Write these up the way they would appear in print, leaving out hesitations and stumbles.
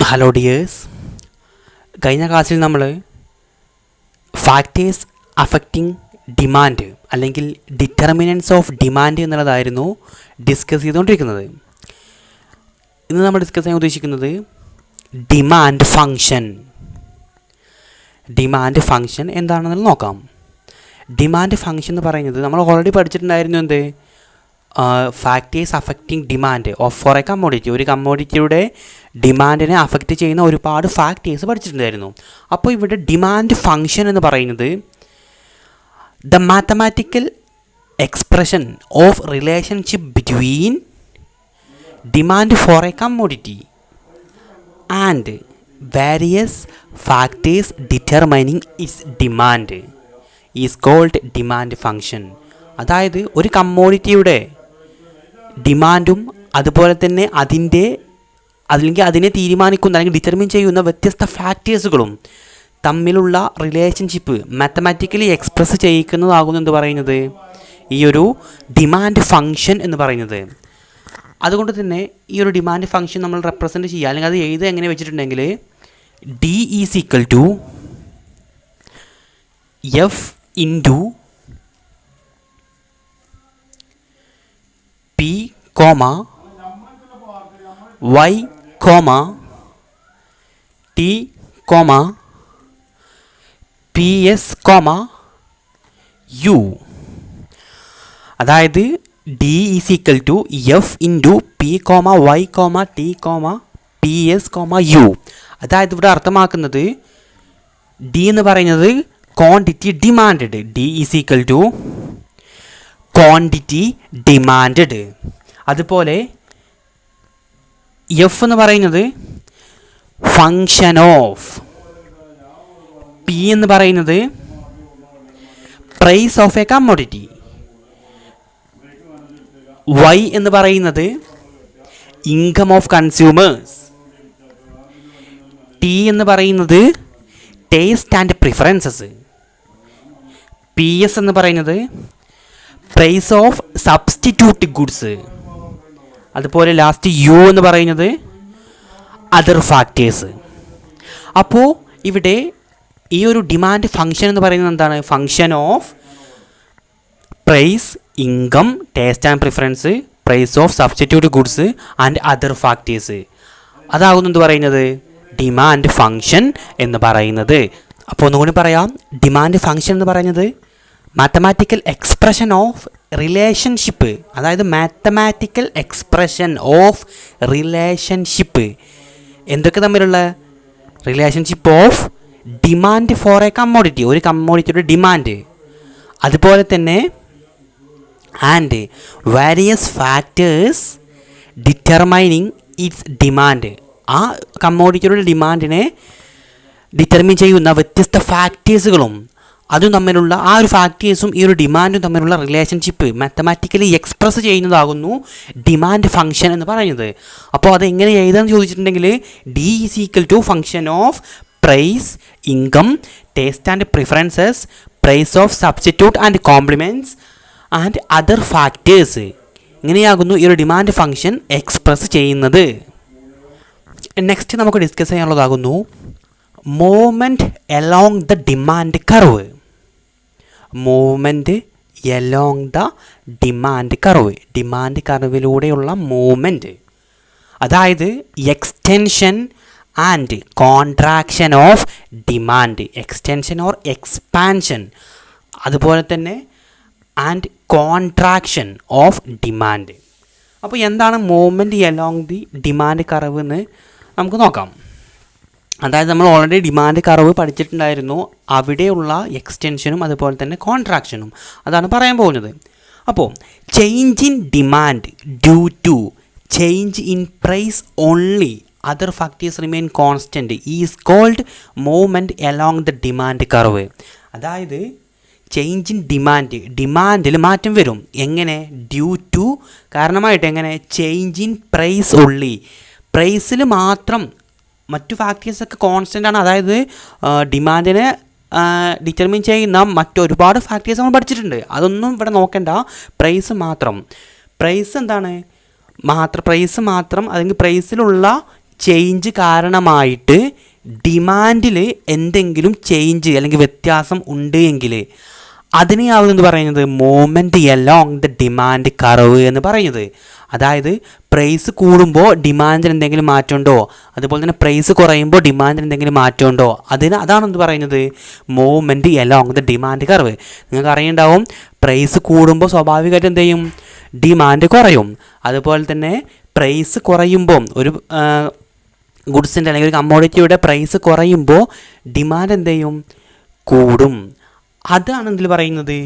Hello dears, കഴിഞ്ഞ ക്ലാസ്സിൽ നമ്മൾ ഫാക്ടേഴ്സ് അഫക്റ്റിംഗ് ഡിമാൻഡ് അല്ലെങ്കിൽ ഡിറ്റർമിനൻസ് ഓഫ് ഡിമാൻഡ് എന്നുള്ളതായിരുന്നു ഡിസ്കസ് ചെയ്തുകൊണ്ടിരിക്കുന്നത്. ഇന്ന് നമ്മൾ ഡിസ്കസ് ചെയ്യാൻ ഉദ്ദേശിക്കുന്നത് ഡിമാൻഡ് ഫങ്ഷൻ എന്താണെന്ന് നോക്കാം. ഡിമാൻഡ് ഫങ്ഷൻ എന്ന് പറയുന്നത് നമ്മൾ ഓൾറെഡി പഠിച്ചിട്ടുണ്ടായിരുന്നു. എന്ത് factors affecting demand for a commodity, ഒരു കമ്മോഡിറ്റിയുടെ ഡിമാൻഡിനെ അഫക്റ്റ് ചെയ്യുന്ന ഒരുപാട് ഫാക്ടേഴ്സ് പഠിച്ചിട്ടുണ്ടായിരുന്നു. അപ്പോൾ ഇവിടെ ഡിമാൻഡ് ഫങ്ഷൻ എന്ന് പറയുന്നത് the mathematical expression of relationship between demand for a commodity and various factors determining is demand is called demand function. അതായത് ഒരു കമ്മോഡിറ്റിയുടെ ഡിമാൻഡും അതുപോലെ തന്നെ അതിനെ തീരുമാനിക്കുന്ന അല്ലെങ്കിൽ ഡിറ്റർമിൻ ചെയ്യുന്ന വ്യത്യസ്ത ഫാക്ടേഴ്സുകളും തമ്മിലുള്ള റിലേഷൻഷിപ്പ് മാത്തമാറ്റിക്കലി എക്സ്പ്രസ് ചെയ്യിക്കുന്നതാകുന്നു എന്ന് പറയുന്നത് ഈ ഒരു ഡിമാൻഡ് ഫങ്ഷൻ എന്ന് പറയുന്നത്. അതുകൊണ്ട് തന്നെ ഈ ഒരു ഡിമാൻഡ് ഫങ്ഷൻ നമ്മൾ റെപ്രസെൻറ്റ് ചെയ്യുക അല്ലെങ്കിൽ അത് എഴുതുക എങ്ങനെ വെച്ചിട്ടുണ്ടെങ്കിൽ D is equal to F into P comma Y comma T comma P S comma U. അതായത് D is equal to F into P comma Y comma T comma P S comma U. അതായത് ഇവിടെ അർത്ഥമാക്കുന്നത് D എന്ന് പറയുന്നത് quantity demand. D is equal to quantity demand. അതുപോലെ F എന്ന് പറയുന്നത് function of, P എന്ന് പറയുന്നത് price of a commodity, Y എന്ന് പറയുന്നത് ഇൻകം ഓഫ് കൺസ്യൂമേഴ്സ്, ടി എന്ന് പറയുന്നത് taste and preferences, P S എന്ന് പറയുന്നത് പ്രൈസ് ഓഫ് സബ്സ്റ്റിറ്റ്യൂട്ട് ഗുഡ്സ്, അതുപോലെ ലാസ്റ്റ് യു എന്ന് പറയുന്നത് അതർ ഫാക്ടേഴ്സ്. അപ്പോൾ ഇവിടെ ഈ ഒരു ഡിമാൻഡ് ഫങ്ഷൻ എന്ന് പറയുന്നത് എന്താണ്? Function of price, income, taste and preference, price of substitute goods and other factors. അതാകുന്നു എന്ത് പറയുന്നത്? ഡിമാൻഡ് ഫങ്ഷൻ എന്ന് പറയുന്നത്. അപ്പോൾ ഒന്നുകൂടി പറയാം, ഡിമാൻഡ് ഫങ്ഷൻ എന്ന് പറയുന്നത് മാത്തമാറ്റിക്കൽ എക്സ്പ്രഷൻ ഓഫ് റിലേഷൻഷിപ്പ്, അതായത് മാത്തമാറ്റിക്കൽ എക്സ്പ്രഷൻ ഓഫ് റിലേഷൻഷിപ്പ് എന്തൊക്കെ തമ്മിലുള്ള relationship of demand for a commodity, ഒരു കമ്മോഡിറ്റിയുടെ ഡിമാൻഡ്, അതുപോലെ തന്നെ and various factors determining it's demand, ആ കമ്മോഡിറ്റിയുടെ ഡിമാൻഡിനെ ഡിറ്റർമിൻ ചെയ്യുന്ന വ്യത്യസ്ത ഫാക്ടേഴ്സുകളും അതും തമ്മിലുള്ള ആ ഒരു ഫാക്ടേഴ്സും ഈ ഒരു ഡിമാൻഡും തമ്മിലുള്ള റിലേഷൻഷിപ്പ് മാത്തമാറ്റിക്കലി എക്സ്പ്രസ് ചെയ്യുന്നതാകുന്നു ഡിമാൻഡ് ഫങ്ഷൻ എന്ന് പറയുന്നത്. അപ്പോൾ അതെങ്ങനെ എഴുതാന്ന് ചോദിച്ചിട്ടുണ്ടെങ്കിൽ D is equal to function of price, income, taste and preferences, price of substitute and complements and other factors. ഇങ്ങനെയാകുന്നു ഈ ഒരു ഡിമാൻഡ് ഫങ്ഷൻ എക്സ്പ്രസ് ചെയ്യുന്നത്. നെക്സ്റ്റ് നമുക്ക് ഡിസ്കസ് ചെയ്യാനുള്ളതാകുന്നു movement along the demand curve. Movement along the demand curve, demand കർവിലൂടെയുള്ള movement, അതായത് extension and contraction of demand, extension or expansion, അതുപോലെ തന്നെ ആൻഡ് കോൺട്രാക്ഷൻ ഓഫ് ഡിമാൻഡ്. അപ്പോൾ എന്താണ് movement along the demand curve എന്ന് നമുക്ക് നോക്കാം. അതായത് നമ്മൾ ഓൾറെഡി ഡിമാൻഡ് കർവ് പഠിച്ചിട്ടുണ്ടായിരുന്നു, അവിടെയുള്ള എക്സ്റ്റൻഷനും അതുപോലെ തന്നെ കോൺട്രാക്ഷനും അതാണ് പറയാൻ പോകുന്നത്. അപ്പോൾ change in demand due to change in price only, other factors remain constant is called movement along the demand curve. അതായത് ചേഞ്ച് ഇൻ ഡിമാൻഡിൽ മാറ്റം വരും. എങ്ങനെ? ഡ്യൂ ടു, കാരണമായിട്ട്. എങ്ങനെ? ചേഞ്ച് ഇൻ പ്രൈസ് ഓൺലി, പ്രൈസിൽ മാത്രം, മറ്റു ഫാക്ടേഴ്സൊക്കെ കോൺസ്റ്റൻ്റ് ആണ്. അതായത് ഡിമാൻഡിനെ ഡിറ്റർമിൻ ചെയ്യുന്ന മറ്റൊരുപാട് ഫാക്ടേഴ്സ് നമ്മൾ പഠിച്ചിട്ടുണ്ട്, അതൊന്നും ഇവിടെ നോക്കേണ്ട. പ്രൈസ് മാത്രം. പ്രൈസ് എന്താണ്? പ്രൈസ് മാത്രം, അല്ലെങ്കിൽ പ്രൈസിലുള്ള ചേഞ്ച് കാരണമായിട്ട് ഡിമാൻഡിൽ എന്തെങ്കിലും ചേഞ്ച് അല്ലെങ്കിൽ വ്യത്യാസം ഉണ്ട് എങ്കിൽ അതിനെയാവും എന്ന് പറയുന്നത് movement along the demand curve എന്ന് പറയുന്നത്. അതായത് പ്രൈസ് കൂടുമ്പോൾ ഡിമാൻഡിൽ എന്തെങ്കിലും മാറ്റമുണ്ടോ, അതുപോലെ തന്നെ പ്രൈസ് കുറയുമ്പോൾ ഡിമാൻഡിൽ എന്തെങ്കിലും മാറ്റമുണ്ടോ, അതാണ് എന്ത് പറയുന്നത് movement along the demand curve. നിങ്ങൾക്ക് അറിയുണ്ടാവും പ്രൈസ് കൂടുമ്പോൾ സ്വാഭാവികമായിട്ട് എന്ത് ചെയ്യും, ഡിമാൻഡ് കുറയും. അതുപോലെ തന്നെ പ്രൈസ് കുറയുമ്പം ഒരു ഗുഡ്സിൻ്റെ അല്ലെങ്കിൽ ഒരു കമ്മോഡിറ്റിയുടെ പ്രൈസ് കുറയുമ്പോൾ ഡിമാൻഡ് എന്ത് ചെയ്യും, കൂടും. അതാണ് ഇതിൽ പറയുന്നത്.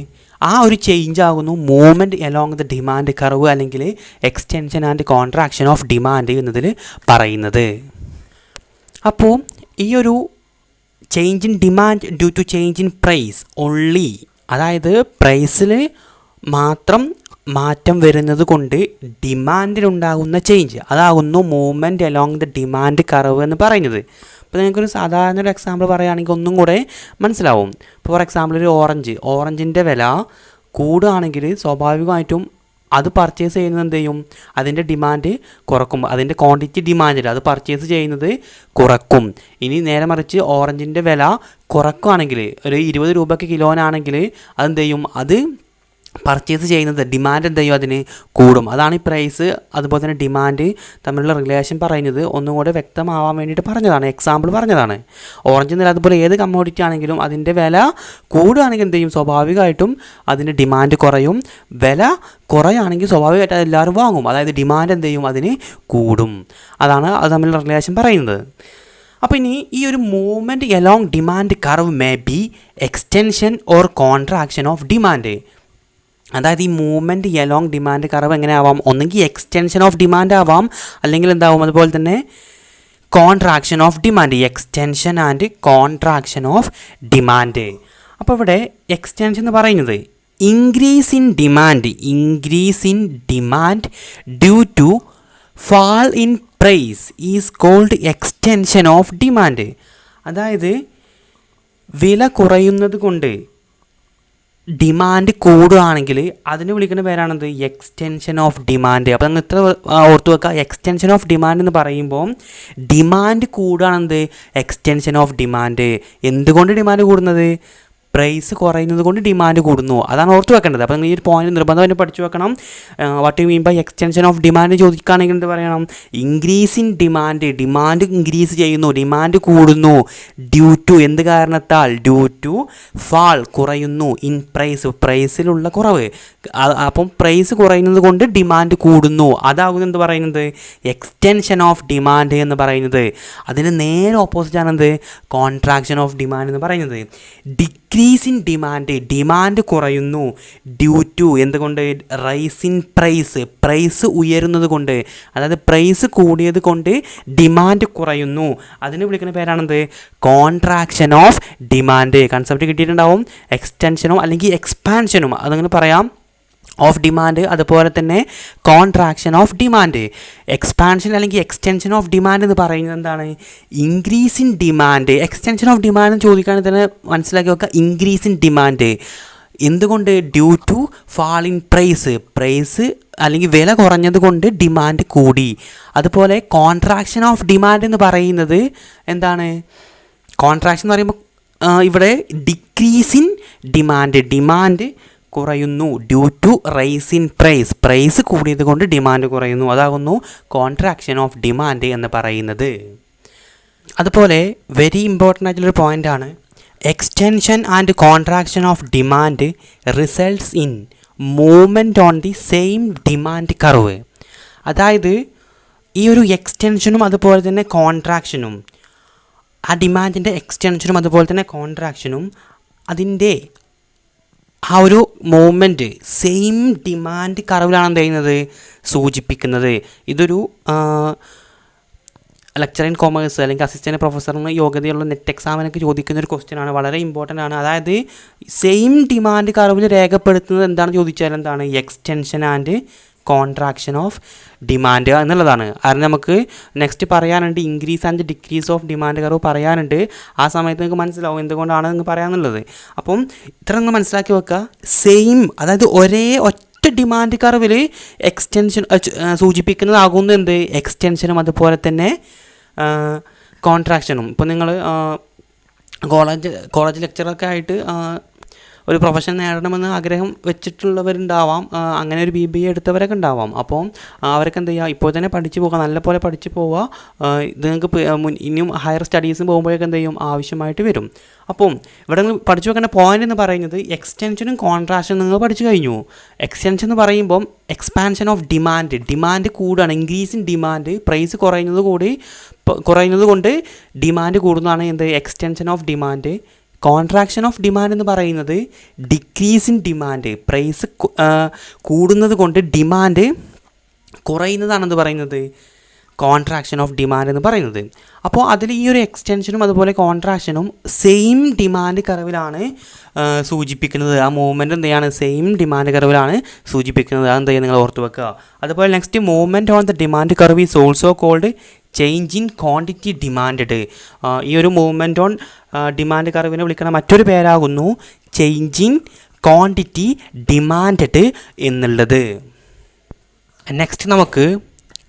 ആ ഒരു ചേഞ്ച് ആകുന്നു movement along the demand curve അല്ലെങ്കിൽ extension and contraction of demand എന്നതിൽ പറയുന്നത്. അപ്പോൾ ഈ ഒരു change in demand due to change in price only, അതായത് പ്രൈസിൽ മാത്രം മാറ്റം വരുന്നത് കൊണ്ട് ഡിമാൻഡിലുണ്ടാകുന്ന ചേഞ്ച് അതാകുന്നു movement along the demand curve എന്ന് പറയുന്നത്. ഇപ്പോൾ നിങ്ങൾക്കൊരു സാധാരണ ഒരു എക്സാമ്പിൾ പറയുകയാണെങ്കിൽ ഒന്നും കൂടെ മനസ്സിലാവും. ഇപ്പോൾ ഫോർ എക്സാമ്പിൾ ഒരു ഓറഞ്ചിൻ്റെ വില കൂടുകയാണെങ്കിൽ സ്വാഭാവികമായിട്ടും അത് പർച്ചേസ് ചെയ്യുന്നത് എന്ത് ചെയ്യും, അതിൻ്റെ ഡിമാൻഡ് കുറക്കും. അതിൻ്റെ ക്വാണ്ടിറ്റി ഡിമാൻഡിൽ അത് പർച്ചേസ് ചെയ്യുന്നത് കുറക്കും. ഇനി നേരെ മറിച്ച് ഓറഞ്ചിൻ്റെ വില കുറക്കുകയാണെങ്കിൽ ഒരു 20 രൂപയ്ക്ക് കിലോനാണെങ്കിൽ അതെന്ത് ചെയ്യും, അത് പർച്ചേസ് ചെയ്യുന്നത് ഡിമാൻഡ് എന്ത് ചെയ്യും, അതിന് കൂടും. അതാണ് ഈ പ്രൈസ് അതുപോലെ തന്നെ ഡിമാൻഡ് തമ്മിലുള്ള റിലേഷൻ പറയുന്നത്. ഒന്നും കൂടെ വ്യക്തമാവാൻ വേണ്ടിയിട്ട് പറഞ്ഞതാണ്, എക്സാമ്പിൾ പറഞ്ഞതാണ്. ഓറഞ്ച് എന്നല്ല അതുപോലെ ഏത് കമ്മോഡിറ്റി ആണെങ്കിലും അതിൻ്റെ വില കൂടുകയാണെങ്കിൽ എന്ത് ചെയ്യും, സ്വാഭാവികമായിട്ടും അതിൻ്റെ ഡിമാൻഡ് കുറയും. വില കുറയുകയാണെങ്കിൽ സ്വാഭാവികമായിട്ട് അതെല്ലാവരും വാങ്ങും. അതായത് ഡിമാൻഡ് എന്ത് ചെയ്യും, അതിന് കൂടും. അതാണ് അത് തമ്മിലുള്ള റിലേഷൻ പറയുന്നത്. അപ്പോൾ ഇനി ഈ ഒരു movement along demand curve may be extension or contraction of demand. അതായത് ഈ മൂവ്മെൻറ്റ് എലോങ് ഡിമാൻഡ് കർവ് എങ്ങനെ ആവാം, ഒന്നെങ്കിൽ എക്സ്റ്റെൻഷൻ ഓഫ് ഡിമാൻഡ് ആവാം, അല്ലെങ്കിൽ എന്താവും അതുപോലെ തന്നെ contraction of demand, extension and contraction of demand. അപ്പോൾ ഇവിടെ എക്സ്റ്റെൻഷൻ എന്ന് പറയുന്നത് increase in demand due to fall in price is called extension of demand. അതായത് വില കുറയുന്നത് കൊണ്ട് ഡിമാൻഡ് കൂടുകയാണെങ്കിൽ അതിന് വിളിക്കുന്ന പേരാണത് എക്സ്റ്റെൻഷൻ ഓഫ് ഡിമാൻഡ്. അപ്പോൾ നിങ്ങൾ ഇത്ര ഓർത്ത് വെക്കുക, എക്സ്റ്റെൻഷൻ ഓഫ് ഡിമാൻഡ് എന്ന് പറയുമ്പോൾ ഡിമാൻഡ് കൂടുകയാണെന്ത് എക്സ്റ്റെൻഷൻ ഓഫ് ഡിമാൻഡ്. എന്തുകൊണ്ട് ഡിമാൻഡ് കൂടുന്നത്, പ്രൈസ് കുറയുന്നത് കൊണ്ട് ഡിമാൻഡ് കൂടുന്നു. അതാണ് ഓർത്ത് വെക്കേണ്ടത്. അപ്പോൾ നിങ്ങൾ ഈ ഒരു പോയിന്റ് നിർബന്ധമായിട്ട് പഠിച്ചു വെക്കണം. What you mean by extension of demand ചോദിക്കുകയാണെങ്കിൽ എന്ത് പറയണം, ഇൻക്രീസ് ഇൻ ഡിമാൻഡ് ഇൻക്രീസ് ചെയ്യുന്നു, ഡിമാൻഡ് കൂടുന്നു. ഡ്യൂ ടു എന്ത് കാരണത്താൽ, ഡ്യൂ ടു ഫാൾ കുറയുന്നു, ഇൻ പ്രൈസിലുള്ള കുറവ്. അപ്പം പ്രൈസ് കുറയുന്നത് കൊണ്ട് ഡിമാൻഡ് കൂടുന്നു. അതാകുന്നു എന്ത് പറയുന്നത് എക്സ്റ്റെൻഷൻ ഓഫ് ഡിമാൻഡ് എന്ന് പറയുന്നത്. അതിന് നേരെ ഓപ്പോസിറ്റ് ആണെന്ത് കോൺട്രാക്ഷൻ ഓഫ് ഡിമാൻഡ് എന്ന് പറയുന്നത്. ഡിക്രീസ് ഇൻ ഡിമാൻഡ് കുറയുന്നു, ഡ്യൂ ടു എന്തുകൊണ്ട് റൈസ് ഇൻ പ്രൈസ് ഉയരുന്നത് കൊണ്ട്, അതായത് പ്രൈസ് കൂടിയത് കൊണ്ട് ഡിമാൻഡ് കുറയുന്നു. അതിന് വിളിക്കുന്ന പേരാണെന്ത് കോൺട്രാക്ഷൻ ഓഫ് ഡിമാൻഡ്. കൺസെപ്റ്റ് കിട്ടിയിട്ടുണ്ടാവും, എക്സ്റ്റൻഷനും അല്ലെങ്കിൽ എക്സ്പാൻഷനും അതങ്ങനെ പറയാം ഓഫ് ഡിമാൻഡ്, അതുപോലെ തന്നെ കോൺട്രാക്ഷൻ ഓഫ് ഡിമാൻഡ്. എക്സ്പാൻഷൻ അല്ലെങ്കിൽ എക്സ്റ്റൻഷൻ ഓഫ് ഡിമാൻഡ് എന്ന് പറയുന്നത് എന്താണ്, increase in demand. Extension of demand ചോദിക്കുകയാണെങ്കിൽ തന്നെ മനസ്സിലാക്കി വെക്കുക, ഇൻക്രീസ് ഇൻ ഡിമാൻഡ് എന്തുകൊണ്ട്, due to fall in price അല്ലെങ്കിൽ വില കുറഞ്ഞത് കൊണ്ട് ഡിമാൻഡ് കൂടി. അതുപോലെ കോൺട്രാക്ഷൻ ഓഫ് ഡിമാൻഡ് എന്ന് പറയുന്നത് എന്താണ്, കോൺട്രാക്ഷൻ എന്ന് പറയുമ്പോൾ ഇവിടെ ഡിക്രീസ് ഇൻ ഡിമാൻഡ് കുറയുന്നു, due to rise in price കൂടിയത് കൊണ്ട് ഡിമാൻഡ് കുറയുന്നു. അതാകുന്നു കോൺട്രാക്ഷൻ ഓഫ് ഡിമാൻഡ് എന്ന് പറയുന്നത്. അതുപോലെ വെരി ഇമ്പോർട്ടൻ്റ് ആയിട്ടുള്ളൊരു പോയിൻ്റാണ്, extension and contraction of demand results in movement on the same demand curve. അതായത് ഈ ഒരു എക്സ്റ്റൻഷനും അതുപോലെ തന്നെ കോൺട്രാക്ഷനും, ആ ഡിമാൻഡിൻ്റെ എക്സ്റ്റൻഷനും അതുപോലെ തന്നെ കോൺട്രാക്ഷനും അതിൻ്റെ ആ ഒരു മൂവ്മെൻറ്റ് സെയിം ഡിമാൻഡ് കർവിലാണ് എന്ത് ചെയ്യുന്നത് സൂചിപ്പിക്കുന്നത്. ഇതൊരു ലെക്ചർ ഇൻ കൊമേഴ്സ് അല്ലെങ്കിൽ അസിസ്റ്റൻറ്റ് പ്രൊഫസറിന് യോഗ്യതയുള്ള നെറ്റ് എക്സാമിനൊക്കെ ചോദിക്കുന്ന ഒരു ക്വസ്റ്റ്യനാണ്, വളരെ ഇമ്പോർട്ടൻ്റ് ആണ്. അതായത് സെയിം ഡിമാൻഡ് കർവിൽ രേഖപ്പെടുത്തുന്നത് എന്താണെന്ന് ചോദിച്ചാൽ എന്താണ്, extension and contraction of demand എന്നുള്ളതാണ്. കാരണം നമുക്ക് നെക്സ്റ്റ് പറയാനുണ്ട് increase and decrease of demand curve പറയാനുണ്ട്. ആ സമയത്ത് നിങ്ങൾക്ക് മനസ്സിലാവും എന്തുകൊണ്ടാണ് നിങ്ങൾക്ക് പറയാനുള്ളത്. അപ്പം ഇത്ര നിങ്ങൾ മനസ്സിലാക്കി വെക്കുക, സെയിം അതായത് ഒറ്റ ഡിമാൻഡ് കർവിൽ എക്സ്റ്റൻഷൻ സൂചിപ്പിക്കുന്നതാകുന്നു എന്ത് എക്സ്റ്റൻഷനും അതുപോലെ തന്നെ കോൺട്രാക്ഷനും. ഇപ്പോൾ നിങ്ങൾ കോളേജ് ലെക്ചറൊക്കെ ആയിട്ട് ഒരു പ്രൊഫഷൻ നേടണമെന്ന് ആഗ്രഹം വെച്ചിട്ടുള്ളവരുണ്ടാവാം, അങ്ങനെ ഒരു BBA എടുത്തവരൊക്കെ ഉണ്ടാവാം. അപ്പോൾ അവരൊക്കെ എന്ത് ചെയ്യുക, ഇപ്പോൾ തന്നെ പഠിച്ചു പോകുക, നല്ലപോലെ പഠിച്ചു പോവുക. ഇത് നിങ്ങൾക്ക് ഇനിയും ഹയർ സ്റ്റഡീസിന് പോകുമ്പോഴൊക്കെ എന്ത് ചെയ്യും, ആവശ്യമായിട്ട് വരും. അപ്പം ഇവിടെ നിങ്ങൾ പഠിച്ചു വെക്കേണ്ട പോയിന്റ് എന്ന് പറയുന്നത് എക്സ്റ്റൻഷനും കോൺട്രാക്ഷനും നിങ്ങൾ പഠിച്ചു കഴിഞ്ഞു. എക്സ്റ്റൻഷൻ എന്ന് പറയുമ്പം എക്സ്പാൻഷൻ ഓഫ് ഡിമാൻഡ് കൂടുകയാണ്, ഇൻക്രീസ് ഇൻ ഡിമാൻഡ്, പ്രൈസ് കുറയുന്നത് കൊണ്ട് ഡിമാൻഡ് കൂടുന്നതാണ് എന്ത്, extension of demand. Contraction of demand എന്ന് പറയുന്നത് ഡിക്രീസ് ഇൻ ഡിമാൻഡ്, പ്രൈസ് കൂടുന്നത് കൊണ്ട് ഡിമാൻഡ് കുറയുന്നതാണെന്ന് പറയുന്നത് കോൺട്രാക്ഷൻ ഓഫ് ഡിമാൻഡ് എന്ന് പറയുന്നത്. അപ്പോൾ അതിൽ ഈ ഒരു എക്സ്റ്റൻഷനും അതുപോലെ കോൺട്രാക്ഷനും സെയിം ഡിമാൻഡ് കർവിലാണ് സൂചിപ്പിക്കുന്നത്. ആ മൂവ്മെൻറ്റ് എന്ത് ചെയ്യാണ്, സെയിം ഡിമാൻഡ് കർവിലാണ് സൂചിപ്പിക്കുന്നത്. അതെന്ത് ചെയ്യുക, നിങ്ങൾ ഓർത്ത് വെക്കുക. അതുപോലെ next movement on the demand curve is also called change in quantity demand. ഈ ഒരു മൂവ്മെൻറ്റ് ഓൺ ഡിമാൻഡ് കർവിനെ വിളിക്കുന്ന മറ്റൊരു പേരാകുന്നു ചേഞ്ച് ഇൻ ക്വാണ്ടിറ്റി ഡിമാൻഡ് എന്നുള്ളത്. നെക്സ്റ്റ് നമുക്ക്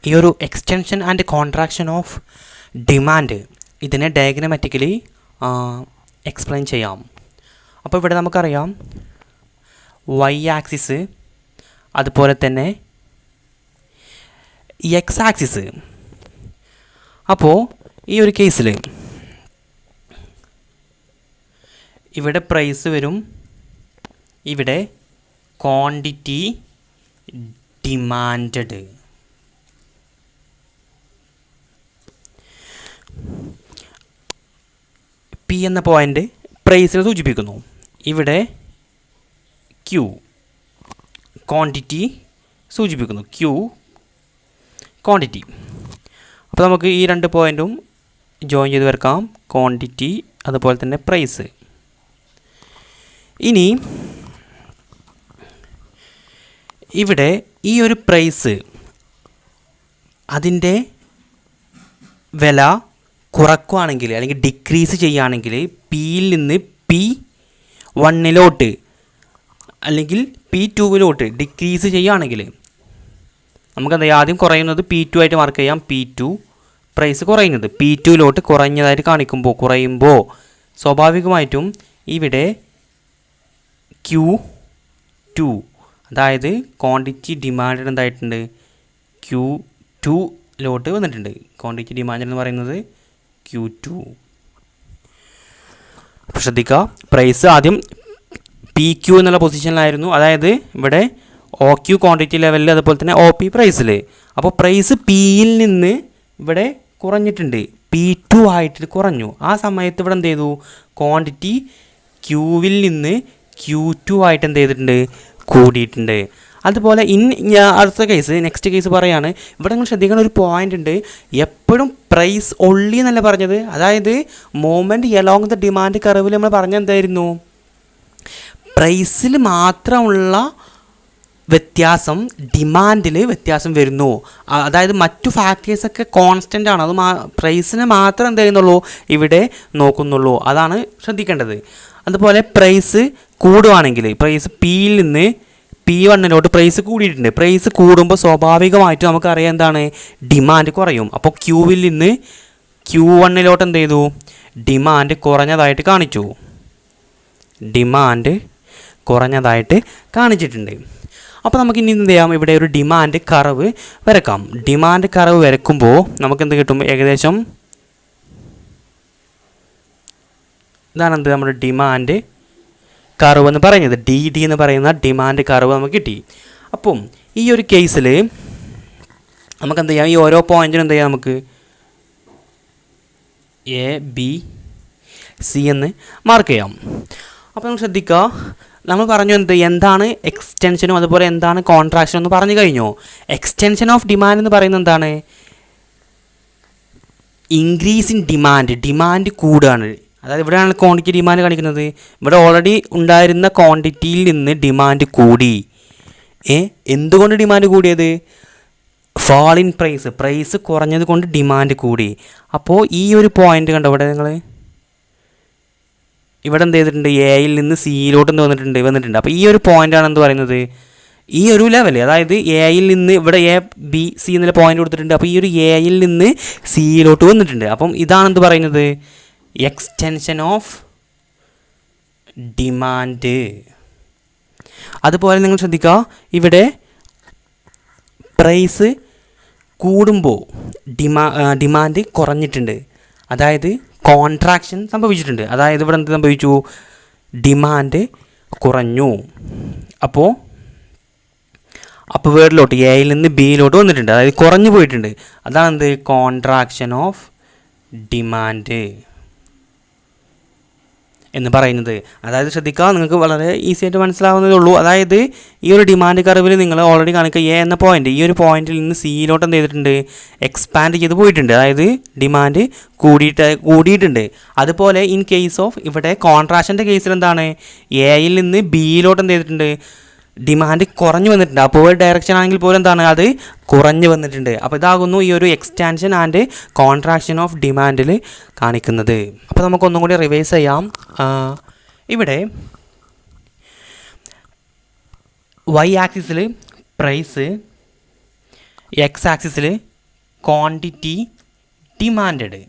ഈ ഒരു extension and contraction of demand ഇതിനെ ഡയഗ്രാമാറ്റിക്കലി എക്സ്പ്ലെയിൻ ചെയ്യാം. അപ്പോൾ ഇവിടെ നമുക്കറിയാം Y ആക്സിസ് അതുപോലെ തന്നെ X ആക്സിസ്. അപ്പോൾ ഈ ഒരു കേസിൽ ഇവിടെ പ്രൈസ് വരും, ഇവിടെ ക്വാണ്ടിറ്റി ഡിമാൻഡ്. P എന്ന പോയിൻ്റ് പ്രൈസിനെ സൂചിപ്പിക്കുന്നു. ഇവിടെ Q ക്വാണ്ടിറ്റി സൂചിപ്പിക്കുന്നു, Q ക്വാണ്ടിറ്റി. അപ്പോൾ നമുക്ക് ഈ രണ്ട് പോയിൻറ്റും ജോയിൻ ചെയ്ത് വരക്കാം, ക്വാണ്ടിറ്റി അതുപോലെ തന്നെ പ്രൈസ്. ഇനി ഇവിടെ ഈ ഒരു പ്രൈസ് അതിൻ്റെ വില കുറക്കുകയാണെങ്കിൽ അല്ലെങ്കിൽ ഡിക്രീസ് ചെയ്യുകയാണെങ്കിൽ Pയിൽ നിന്ന് P1 അല്ലെങ്കിൽ P2 ഡിക്രീസ് ചെയ്യുകയാണെങ്കിൽ നമുക്കെന്താ ആദ്യം കുറയുന്നത് P2 ആയിട്ട് മാർക്ക് ചെയ്യാം. P2 പ്രൈസ് കുറയുന്നത് P2 കുറഞ്ഞതായിട്ട് കുറയുമ്പോൾ സ്വാഭാവികമായിട്ടും ഇവിടെ Q2 അതായത് ക്വാണ്ടിറ്റി ഡിമാൻഡ് എന്തായിട്ടുണ്ട്, Q2 വന്നിട്ടുണ്ട്. ക്വാണ്ടിറ്റി ഡിമാൻഡ് എന്ന് പറയുന്നത് Q2. ശ്രദ്ധിക്കുക, പ്രൈസ് ആദ്യം PQ എന്നുള്ള പൊസിഷനിലായിരുന്നു, അതായത് ഇവിടെ OQ ക്വാണ്ടിറ്റി ലെവലിൽ അതുപോലെ തന്നെ OP പ്രൈസിൽ. അപ്പോൾ പ്രൈസ് Pയിൽ നിന്ന് ഇവിടെ കുറഞ്ഞിട്ടുണ്ട്, P2 ആയിട്ട് കുറഞ്ഞു. ആ സമയത്ത് ഇവിടെ എന്ത് ചെയ്തു, ക്വാണ്ടിറ്റി Qവിൽ നിന്ന് Q2 ആയിട്ട് എന്ത് ചെയ്തിട്ടുണ്ട്, കൂടിയിട്ടുണ്ട്. അതുപോലെ അടുത്ത കേസ്, നെക്സ്റ്റ് കേസ് പറയാണ്. ഇവിടെ നിങ്ങൾ ശ്രദ്ധിക്കുന്ന ഒരു പോയിൻ്റ് ഉണ്ട്, എപ്പോഴും പ്രൈസ് ഒള്ളി എന്നല്ല പറഞ്ഞത്. അതായത് മൂവ്മെൻറ്റ് എലോങ് ദ ഡിമാൻഡ് കർവിൽ നമ്മൾ പറഞ്ഞ എന്തായിരുന്നു, പ്രൈസിൽ മാത്രമുള്ള വ്യത്യാസം ഡിമാൻഡിൽ വ്യത്യാസം വരുന്നു. അതായത് മറ്റു ഫാക്ടേഴ്സൊക്കെ കോൺസ്റ്റൻ്റ് ആണ്, അത് പ്രൈസിനെ മാത്രം എന്ത് ചെയ്യുന്നുള്ളൂ ഇവിടെ നോക്കുന്നുള്ളൂ. അതാണ് ശ്രദ്ധിക്കേണ്ടത്. അതുപോലെ പ്രൈസ് കൂടുവാണെങ്കിൽ പ്രൈസ് Pയിൽ നിന്ന് P1 പ്രൈസ് കൂടിയിട്ടുണ്ട്. പ്രൈസ് കൂടുമ്പോൾ സ്വാഭാവികമായിട്ടും നമുക്കറിയാം എന്താണ്, ഡിമാൻഡ് കുറയും. അപ്പോൾ Qവിൽ നിന്ന് Q1 എന്ത് ചെയ്തു, ഡിമാൻഡ് കുറഞ്ഞതായിട്ട് കാണിച്ചിട്ടുണ്ട്. അപ്പോൾ നമുക്ക് ഇനി എന്ത് ചെയ്യാം, ഇവിടെ ഒരു ഡിമാൻഡ് കർവ് വരക്കാം. ഡിമാൻഡ് കർവ് വരക്കുമ്പോൾ നമുക്ക് എന്ത് കിട്ടും, ഏകദേശം ഇതാണ് എന്ത് നമ്മുടെ ഡിമാൻഡ് കർവ് എന്ന് പറയുന്നത്. DD എന്ന് പറയുന്ന ഡിമാൻഡ് കർവ് നമുക്ക് കിട്ടി. അപ്പം ഈ ഒരു കേസിൽ നമുക്ക് എന്ത് ചെയ്യാം, ഈ ഓരോ പോയിൻറ്റിനും എന്ത് ചെയ്യാം, നമുക്ക് ABC എന്ന് മാർക്ക് ചെയ്യാം. അപ്പോൾ നമ്മൾ ശ്രദ്ധിക്കുക, നമ്മൾ പറഞ്ഞു എന്താണ് എക്സ്റ്റൻഷനും അതുപോലെ എന്താണ് കോൺട്രാക്ഷനും എന്ന് പറഞ്ഞു കഴിഞ്ഞു. എക്സ്റ്റൻഷൻ ഓഫ് ഡിമാൻഡ് എന്ന് പറയുന്നത് എന്താണ്, ഇൻക്രീസ് ഇൻ ഡിമാൻഡ് കൂടുകയാണ്. അതായത് ഇവിടെയാണ് ക്വാണ്ടിറ്റി ഡിമാൻഡ് കാണിക്കുന്നത്. ഇവിടെ ഓൾറെഡി ഉണ്ടായിരുന്ന ക്വാണ്ടിറ്റിയിൽ നിന്ന് ഡിമാൻഡ് കൂടി. എന്തുകൊണ്ട് ഡിമാൻഡ് കൂടിയത്, ഫാൾ ഇൻ പ്രൈസ് കുറഞ്ഞത് കൊണ്ട് ഡിമാൻഡ് കൂടി. അപ്പോൾ ഈ ഒരു പോയിന്റ് കണ്ടോ, ഇവിടെ നിങ്ങൾ ഇവിടെ എന്ത് ചെയ്തിട്ടുണ്ട്, Aയിൽ നിന്ന് Cയിലോട്ട് വന്നിട്ടുണ്ട്. അപ്പോൾ ഈ ഒരു പോയിൻ്റാണ് എന്ത് പറയുന്നത്, ഈ ഒരു ലെവൽ, അതായത് എ ഐയിൽ നിന്ന് ഇവിടെ എ ബി സി എന്നുള്ള പോയിന്റ് കൊടുത്തിട്ടുണ്ട്. അപ്പോൾ ഈ ഒരു എ ഐയിൽ നിന്ന് സിയിലോട്ട് വന്നിട്ടുണ്ട്. അപ്പം ഇതാണെന്ത് പറയുന്നത്, എക്സ്റ്റൻഷൻ ഓഫ് ഡിമാൻഡ്. അതുപോലെ നിങ്ങൾ ശ്രദ്ധിക്കുക, ഇവിടെ പ്രൈസ് കൂടുമ്പോൾ ഡിമാൻഡ് കുറഞ്ഞിട്ടുണ്ട്, അതായത് കോൺട്രാക്ഷൻ സംഭവിച്ചിട്ടുണ്ട്. അതായത് ഇവിടെ എന്ത് സംഭവിച്ചു, ഡിമാൻഡ് കുറഞ്ഞു. അപ്പോൾ വേർഡിലോട്ട് എയിൽ നിന്ന് ബിയിലോട്ട് വന്നിട്ടുണ്ട്, അതായത് കുറഞ്ഞു പോയിട്ടുണ്ട്. അതാണ് എന്ത്, കോൺട്രാക്ഷൻ ഓഫ് ഡിമാൻഡ് എന്ന് പറയുന്നത്. അതായത് ശ്രദ്ധിക്കുക, നിങ്ങൾക്ക് വളരെ ഈസി ആയിട്ട് മനസ്സിലാവുന്നതേ ഉള്ളൂ. അതായത് ഈ ഒരു ഡിമാൻഡ് കർവിൽ നിങ്ങൾ ഓൾറെഡി കാണിക്കുക എ എന്ന പോയിന്റ്, ഈ ഒരു പോയിന്റിൽ നിന്ന് സിയിലോട്ട് എന്ത് ചെയ്തിട്ടുണ്ട്, എക്സ്പാൻഡ് ചെയ്ത് പോയിട്ടുണ്ട്, അതായത് ഡിമാൻഡ് കൂടിയിട്ടുണ്ട്. അതുപോലെ ഇൻ കേസ് ഓഫ് ഇവിടെ കോൺട്രാക്ഷൻ്റെ കേസിൽ എന്താണ്, എയിൽ നിന്ന് ബിയിലോട്ട് എന്ത് ചെയ്തിട്ടുണ്ട്, ഡിമാൻഡ് കുറഞ്ഞു വന്നിട്ടുണ്ട്. അപ്പോൾ ഡയറക്ഷൻ ആണെങ്കിൽ പോലും എന്താണ്, അത് കുറഞ്ഞു വന്നിട്ടുണ്ട്. അപ്പോൾ ഇതാകുന്നു ഈ ഒരു എക്സ്റ്റാൻഷൻ ആൻഡ് കോൺട്രാക്ഷൻ ഓഫ് ഡിമാൻഡിൽ കാണിക്കുന്നത്. അപ്പോൾ നമുക്കൊന്നും കൂടി റിവൈസ് ചെയ്യാം. ഇവിടെ വൈ ആക്സിസിൽ പ്രൈസ്, എക്സ് ആക്സിസിൽ ക്വാണ്ടിറ്റി ഡിമാൻഡ്.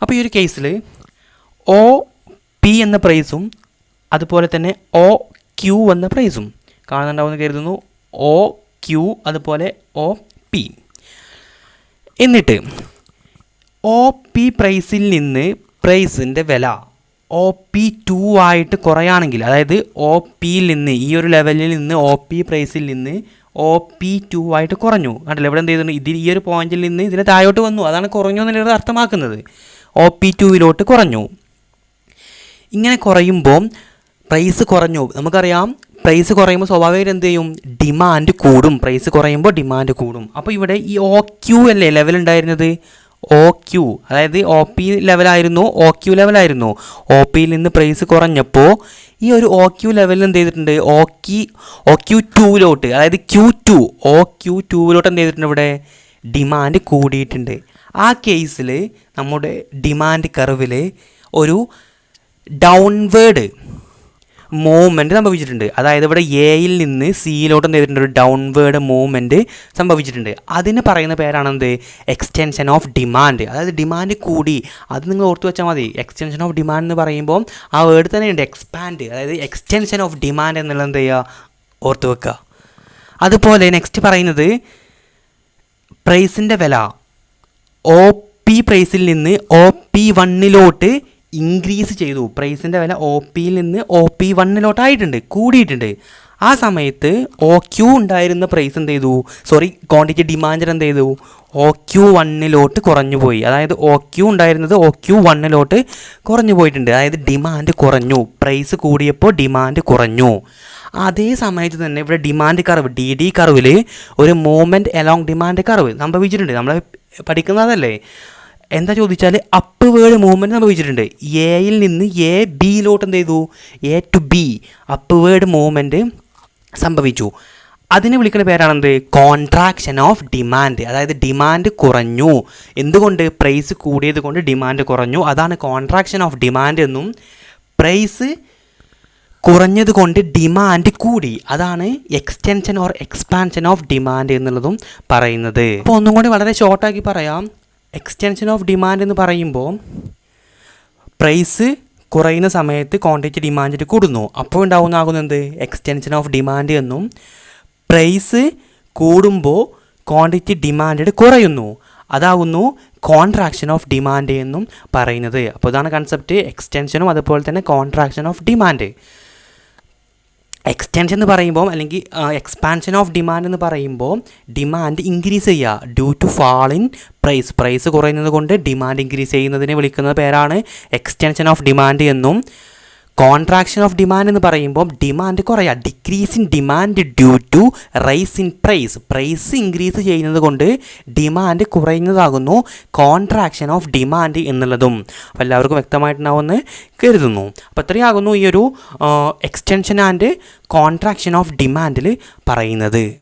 അപ്പോൾ ഈ ഒരു കേസിൽ ഒ പി എന്ന പ്രൈസും അതുപോലെ തന്നെ ഒ ക്യൂ എന്ന പ്രൈസും കാണുന്നുണ്ടാവുമെന്ന് കരുതുന്നു. ഒ ക്യൂ അതുപോലെ ഒ പി. എന്നിട്ട് ഒ പി പ്രൈസിൽ നിന്ന് പ്രൈസിൻ്റെ വില ഒ പി 2 ആയിട്ട് കുറയാണെങ്കിൽ, അതായത് ഒ പിയിൽ നിന്ന് ഈ ഒരു ലെവലിൽ നിന്ന് ഒ പി പ്രൈസിൽ നിന്ന് ഒ പി 2 ആയിട്ട് കുറഞ്ഞു. കണ്ടില്ല, ഇവിടെ എന്ത് ചെയ്തിട്ടുണ്ട്, ഇതിൽ ഈ ഒരു പോയിന്റിൽ നിന്ന് ഇതിന് താഴോട്ട് വന്നു, അതാണ് കുറഞ്ഞു എന്നുള്ളത് അർത്ഥമാക്കുന്നത്. ഒ പി 2 കുറഞ്ഞു. ഇങ്ങനെ കുറയുമ്പോൾ പ്രൈസ് കുറഞ്ഞു. നമുക്കറിയാം പ്രൈസ് കുറയുമ്പോൾ സ്വാഭാവികമായിട്ട് എന്ത് ചെയ്യും, ഡിമാൻഡ് കൂടും. പ്രൈസ് കുറയുമ്പോൾ ഡിമാൻഡ് കൂടും. അപ്പോൾ ഇവിടെ ഈ ഒ ക്യൂ അല്ലേ ലെവൽ ഉണ്ടായിരുന്നത്, ഒ ക്യൂ, അതായത് ഒ പി ലെവലായിരുന്നു, ഒ ക്യൂ ലെവലായിരുന്നു. ഒ പിയിൽ നിന്ന് പ്രൈസ് കുറഞ്ഞപ്പോൾ ഈ ഒരു ഒ ക്യൂ ലെവലിൽ എന്ത് ചെയ്തിട്ടുണ്ട്, ഒ ക്യൂ 2 അതായത് ഒ ക്യൂ 2 എന്ത് ചെയ്തിട്ടുണ്ട്, ഇവിടെ ഡിമാൻഡ് കൂടിയിട്ടുണ്ട്. ആ കേസിൽ നമ്മുടെ ഡിമാൻഡ് കർവിൽ ഒരു ഡൗൺവേർഡ് മൂവ്മെൻറ്റ് സംഭവിച്ചിട്ടുണ്ട്. അതായത് ഇവിടെ എയിൽ നിന്ന് സിയിലോട്ട് എന്ത് ചെയ്തിട്ടുണ്ട്, ഒരു ഡൗൺവേർഡ് മൂവ്മെൻറ്റ് സംഭവിച്ചിട്ടുണ്ട്. അതിന് പറയുന്ന പേരാണെന്ത്, എക്സ്റ്റൻഷൻ ഓഫ് ഡിമാൻഡ്. അതായത് ഡിമാൻഡ് കൂടി, അത് നിങ്ങൾ ഓർത്ത് വെച്ചാൽ മതി. എക്സ്റ്റൻഷൻ ഓഫ് ഡിമാൻഡ് എന്ന് പറയുമ്പോൾ ആ വേർഡ് തന്നെയുണ്ട്, എക്സ്പാൻഡ്, അതായത് എക്സ്റ്റൻഷൻ ഓഫ് ഡിമാൻഡ് എന്നുള്ളത് എന്ത് ചെയ്യുക, ഓർത്ത് വെക്കുക. അതുപോലെ നെക്സ്റ്റ് പറയുന്നത് പ്രൈസിൻ്റെ വില ഒ പി പ്രൈസിൽ നിന്ന് ഒ പി 1 ഇൻക്രീസ് ചെയ്തു. പ്രൈസിൻ്റെ വില ഒ പിയിൽ നിന്ന് ഒ പി 1 കൂടിയിട്ടുണ്ട്. ആ സമയത്ത് ഒ ക്യൂ ഉണ്ടായിരുന്ന പ്രൈസ് എന്ത് ചെയ്തു, ക്വാണ്ടിറ്റി ഡിമാൻഡ് എന്ത് ചെയ്തു, ഒ ക്യൂ 1 കുറഞ്ഞു പോയി. അതായത് ഒ ക്യൂ ഉണ്ടായിരുന്നത് ഒ ക്യൂ 1 കുറഞ്ഞു പോയിട്ടുണ്ട്. അതായത് ഡിമാൻഡ് കുറഞ്ഞു, പ്രൈസ് കൂടിയപ്പോൾ ഡിമാൻഡ് കുറഞ്ഞു. അതേ സമയത്ത് തന്നെ ഇവിടെ ഡിമാൻഡ് കർവ് ഡി കർവിൽ ഒരു മൂവ്മെൻറ്റ് അലോങ് ഡിമാൻഡ് കർവ് സംഭവിച്ചിട്ടുണ്ട്. നമ്മൾ പഠിക്കുന്നതല്ലേ. എന്താ ചോദിച്ചാൽ അപ്പ് വേർഡ് മൂവ്മെൻറ്റ് സംഭവിച്ചിട്ടുണ്ട്. എയിൽ നിന്ന് എ ബിയിലോട്ട് എന്ത് ചെയ്തു, A to B upward movement സംഭവിച്ചു. അതിനെ വിളിക്കുന്ന പേരാണെന്ത്, കോൺട്രാക്ഷൻ ഓഫ് ഡിമാൻഡ്. അതായത് ഡിമാൻഡ് കുറഞ്ഞു. എന്തുകൊണ്ട്, പ്രൈസ് കൂടിയത് കൊണ്ട് ഡിമാൻഡ് കുറഞ്ഞു. അതാണ് കോൺട്രാക്ഷൻ ഓഫ് ഡിമാൻഡ് എന്നും, പ്രൈസ് കുറഞ്ഞത് കൊണ്ട് ഡിമാൻഡ് കൂടി, അതാണ് extension or expansion of demand എന്നുള്ളതും പറയുന്നത്. അപ്പോൾ ഒന്നും കൂടി വളരെ ഷോർട്ടാക്കി പറയാം. എക്സ്റ്റൻഷൻ ഓഫ് ഡിമാൻഡ് എന്ന് പറയുമ്പോൾ പ്രൈസ് കുറയുന്ന സമയത്ത് ക്വാണ്ടിറ്റി ഡിമാൻഡ് കൂടുന്നു, അപ്പോൾ ഉണ്ടാകുന്നത് എക്സ്റ്റൻഷൻ ഓഫ് ഡിമാൻഡ് എന്നും, പ്രൈസ് കൂടുമ്പോൾ ക്വാണ്ടിറ്റി ഡിമാൻഡ് കുറയുന്നു, അതാകുന്നു കോൺട്രാക്ഷൻ ഓഫ് ഡിമാൻഡ് എന്നും പറയുന്നത്. അപ്പോൾ ഇതാണ് കൺസെപ്റ്റ്, എക്സ്റ്റൻഷനും അതുപോലെ തന്നെ കോൺട്രാക്ഷൻ ഓഫ് ഡിമാൻഡ്. എക്സ്റ്റൻഷൻ എന്ന് പറയുമ്പോൾ അല്ലെങ്കിൽ എക്സ്പാൻഷൻ ഓഫ് ഡിമാൻഡ് എന്ന് പറയുമ്പോൾ ഡിമാൻഡ് ഇൻക്രീസ് ചെയ്യുക due to fall in price കുറയുന്നത് കൊണ്ട് ഡിമാൻഡ് ഇൻക്രീസ് ചെയ്യുന്നതിനെ വിളിക്കുന്ന പേരാണ് എക്സ്റ്റൻഷൻ ഓഫ് ഡിമാൻഡ് എന്നും, കോൺട്രാക്ഷൻ ഓഫ് ഡിമാൻഡ് എന്ന് പറയുമ്പോൾ ഡിമാൻഡ് കുറയുക decrease in demand due to rise in price increase ചെയ്യുന്നത് കൊണ്ട് ഡിമാൻഡ് കുറയുന്നതാകുന്നു കോൺട്രാക്ഷൻ ഓഫ് ഡിമാൻഡ് എന്നുള്ളതും. അപ്പോൾ എല്ലാവർക്കും വ്യക്തമായിട്ടുണ്ടാവുമെന്ന് കരുതുന്നു. അപ്പോൾ ഇത്രയാകുന്നു ഈ ഒരു എക്സ്റ്റൻഷൻ ആൻഡ് കോൺട്രാക്ഷൻ ഓഫ് ഡിമാൻഡിൽ പറയുന്നത്.